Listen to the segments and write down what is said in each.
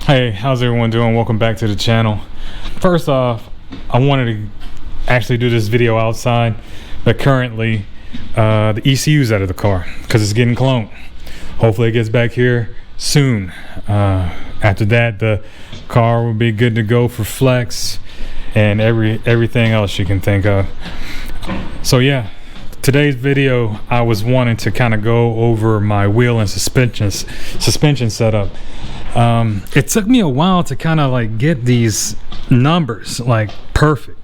Hey, how's everyone doing? Welcome back to the channel. First off, I wanted to actually do this video outside, but currently the ECU's out of the car because it's getting cloned. Hopefully it gets back here soon. After that, the car will be good to go for flex and everything else you can think of. So yeah, today's video I was wanting to kind of go over my wheel and suspension setup. It took me a while to kind of like get these numbers like perfect.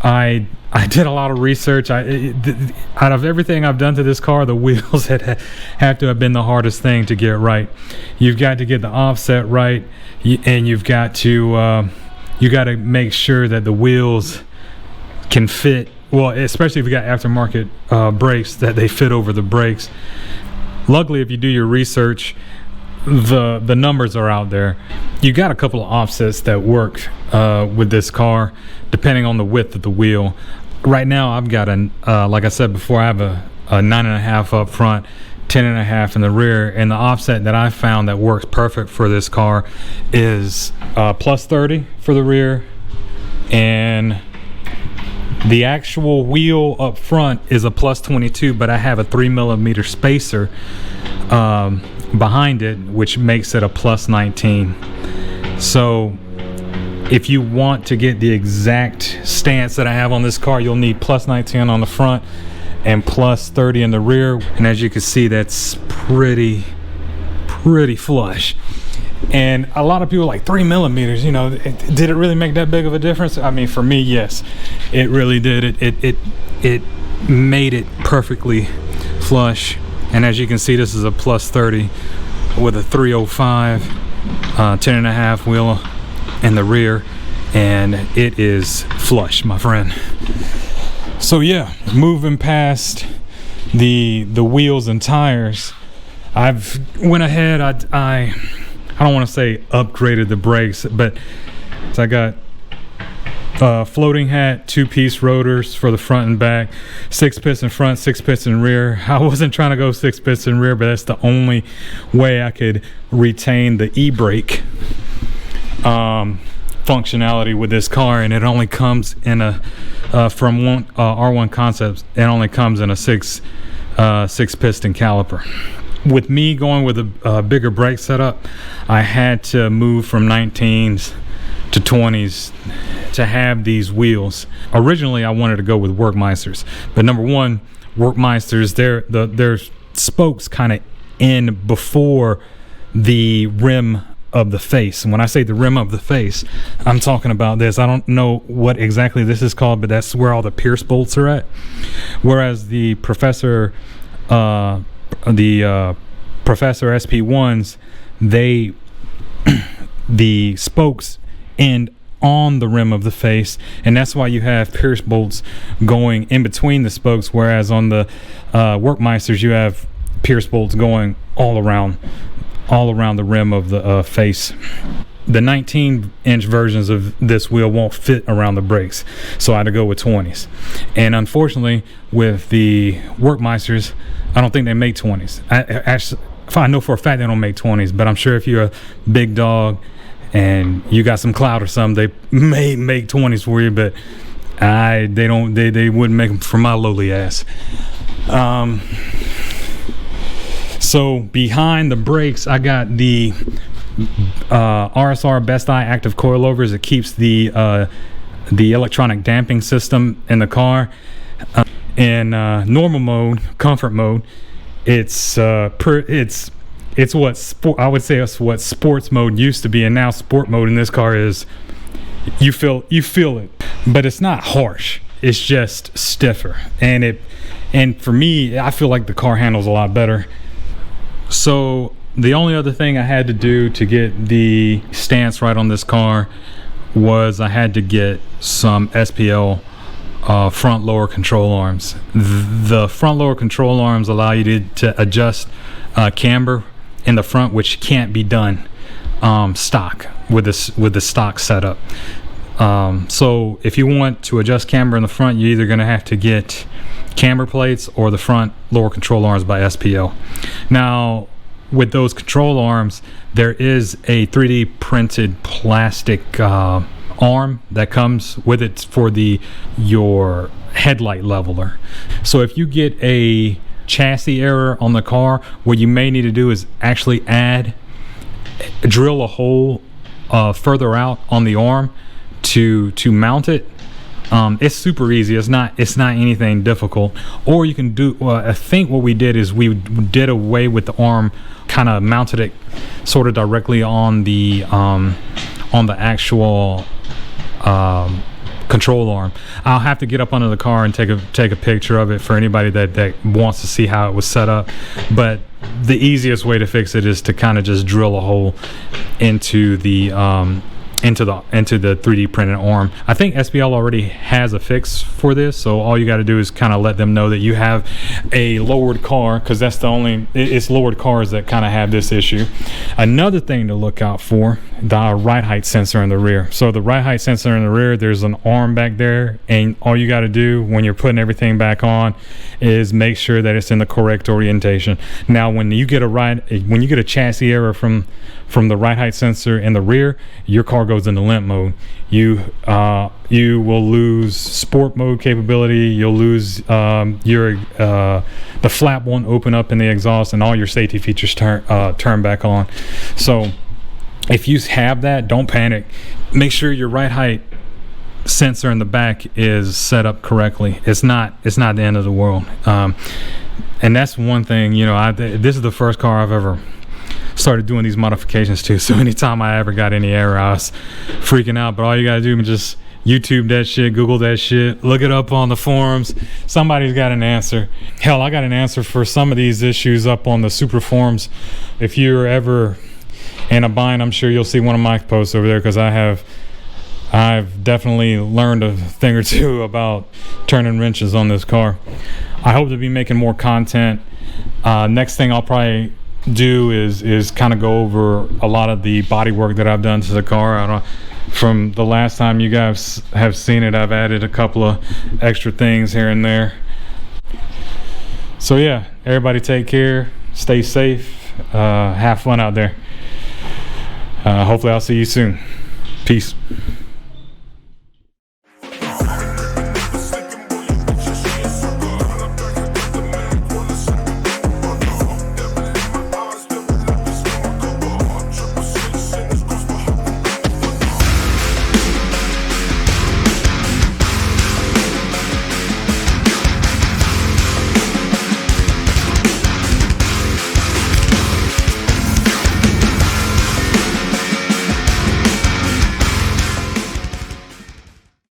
I did a lot of research. Out of everything I've done to this car, the wheels have to have been the hardest thing to get right. You've got to get the offset right, and you've got to make sure that the wheels can fit. Well, especially if you got aftermarket brakes, that they fit over the brakes. Luckily, if you do your research, the numbers are out there. You got a couple of offsets that work with this car depending on the width of the wheel. Right now I've got like I said before, I have a 9.5 up front, 10.5 in the rear, and the offset that I found that works perfect for this car is plus 30 for the rear, and the actual wheel up front is a plus 22, but I have a 3mm spacer behind it, which makes it a plus 19. So if you want to get the exact stance that I have on this car, you'll need plus 19 on the front and plus 30 in the rear, and as you can see, that's pretty flush. And a lot of people are like, 3mm, you know, did it really make that big of a difference? I mean, for me, yes, it really did. It made it perfectly flush. And as you can see, this is a plus 30 with a 305 10.5 wheel in the rear, and it is flush, my friend. So yeah, moving past the wheels and tires, I've went ahead, I don't want to say upgraded the brakes, but I got floating hat, 2-piece rotors for the front and back, 6-piston front, 6-piston rear. I wasn't trying to go 6-piston rear, but that's the only way I could retain the e-brake functionality with this car, and it only comes in a from R1 Concepts, it only comes in a 6-piston caliper. With me going with a bigger brake setup, I had to move from 19s to 20s to have these wheels. Originally I wanted to go with Workmeisters, but number one, Workmeisters, their spokes kind of end before the rim of the face. And when I say the rim of the face, I'm talking about this. I don't know what exactly this is called, but that's where all the Pierce bolts are at. Whereas the Professor SP1s, the spokes end on the rim of the face, and that's why you have Pierce bolts going in between the spokes, whereas on the Workmeisters you have Pierce bolts going all around the rim of the face. The 19-inch versions of this wheel won't fit around the brakes, so I had to go with 20s. And unfortunately, with the Workmeisters, I don't think they make 20s. I know for a fact they don't make 20s, but I'm sure if you're a big dog and you got some clout or something, they may make 20s for you, but they wouldn't make them for my lowly ass. So behind the brakes, I got the RSR Best Eye Active Coilovers. It keeps the electronic damping system in the car. In normal mode, comfort mode, it's what I would say it's what sports mode used to be, and now sport mode in this car is you feel it, but it's not harsh. It's just stiffer, and for me, I feel like the car handles a lot better. So the only other thing I had to do to get the stance right on this car was I had to get some SPL front lower control arms. The front lower control arms allow you to adjust camber in the front, which can't be done stock with the stock setup. So if you want to adjust camber in the front, you're either going to have to get camber plates or the front lower control arms by SPL. Now with those control arms, there is a 3D printed plastic arm that comes with it for your headlight leveler. So if you get a chassis error on the car, what you may need to do is actually drill a hole further out on the arm to mount it. It's super easy. It's not anything difficult. Or you can do, I think what we did is we did away with the arm, kind of mounted it sort of directly on the actual control arm. I'll have to get up under the car and take a picture of it for anybody that wants to see how it was set up. But the easiest way to fix it is to kind of just drill a hole into the 3D printed arm. I think SPL already has a fix for this, so all you got to do is kind of let them know that you have a lowered car, because that's it's lowered cars that kind of have this issue. Another thing to look out for, the ride height sensor in the rear. So the ride height sensor in the rear, there's an arm back there, and all you got to do when you're putting everything back on is make sure that it's in the correct orientation. Now when you get a chassis error from the ride height sensor in the rear, your car goes into limp mode. You will lose sport mode capability. You'll lose the flap won't open up in the exhaust, and all your safety features turn back on. So if you have that, don't panic. Make sure your ride height sensor in the back is set up correctly. It's not the end of the world. And that's one thing, this is the first car I've ever started doing these modifications to. So anytime I ever got any error, I was freaking out. But all you gotta do is just YouTube that shit, Google that shit, look it up on the forums. Somebody's got an answer. Hell, I got an answer for some of these issues up on the Supra forums. If you're ever in a bind, I'm sure you'll see one of my posts over there, because I've definitely learned a thing or two about turning wrenches on this car. I hope to be making more content. Next thing I'll probably do is kind of go over a lot of the body work that I've done to the car. From the last time you guys have seen it, I've added a couple of extra things here and there. So yeah, everybody take care, stay safe, have fun out there. Hopefully I'll see you soon. Peace.